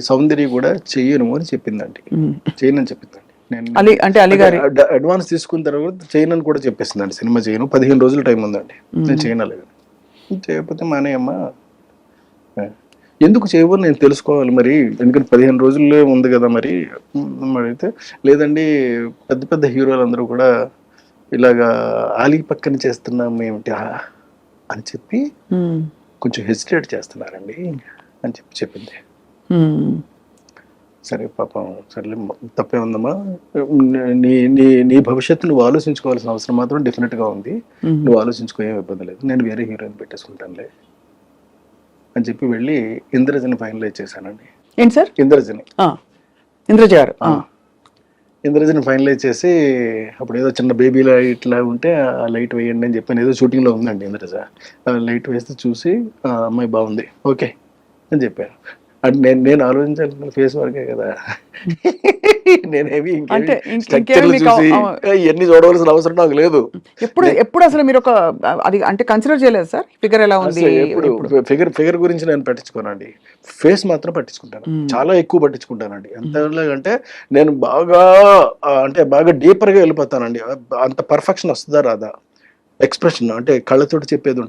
సౌందర్య కూడా చెయ్యను అని చెప్పిందండి. చేయనని చెప్పిందండి. అంటే అలీ గారి అడ్వాన్స్ తీసుకున్న తర్వాత చేయనని కూడా చెప్పేసిందండి. సినిమా చేయను, 15 రోజులు టైం ఉందండి, నేను చేయనలేదు. చేయకపోతే మానేయమ్మా, ఎందుకు చేయవు నేను తెలుసుకోవాలి మరి, ఎందుకంటే 15 రోజుల్లో ఉంది కదా మరి. అయితే లేదండి, పెద్ద పెద్ద హీరోలు అందరూ కూడా ఇలాగా ఆలీ పక్కన చేస్తున్నాం ఏమిటి అని చెప్పి కొంచెం హెసిటేట్ చేస్తున్నారండి అని చెప్పి చెప్పింది. సరే పాపం, సర్లే తప్పే ఉందమ్మా, నీ నీ నీ భవిష్యత్తు నువ్వు ఆలోచించుకోవాల్సిన అవసరం మాత్రం డెఫినెట్గా ఉంది, నువ్వు ఆలోచించుకో, ఏం ఇబ్బంది లేదు, నేను వేరే హీరోయిన్ పెట్టేసుకుంటానులే అని చెప్పి వెళ్ళి ఇంద్రజని ఫైనలైజ్ చేశానండి. ఏంటి సార్? ఇంద్రజని, ఇంద్రజ గారు ఇంద్రజని ఫైనలైజ్ చేసి, అప్పుడు ఏదో చిన్న బేబీ లైట్ లా ఉంటే ఆ లైట్ వేయండి అని చెప్పాను. ఏదో షూటింగ్లో ఉందండి ఇంద్రజ, లైట్ వేస్తే చూసి అమ్మాయి బాగుంది ఓకే అని చెప్పాను. అంటే నేను ఆలోచించాలి ఫేస్ వరకే కదా, నేనేమి చూసి ఇవన్నీ చూడవలసిన అవసరం నాకు లేదు. ఎప్పుడు అసలు మీరు ఒక అది అంటే కన్సిడర్ చేయలేదు సార్, ఫిగర్ ఎలా ఉంది? ఫిగర్ గురించి నేను పట్టించుకోనండి, ఫేస్ మాత్రం పట్టించుకుంటాను, చాలా ఎక్కువ పట్టించుకుంటానండి. ఎంతలాగంటే నేను బాగా డీపర్గా వెళ్ళిపోతానండి. అంత పర్ఫెక్షన్ వస్తుందా రాదా, ఎక్స్ప్రెషన్ అంటే కళ్ళతోటి చెప్పేది ఉంటుంది.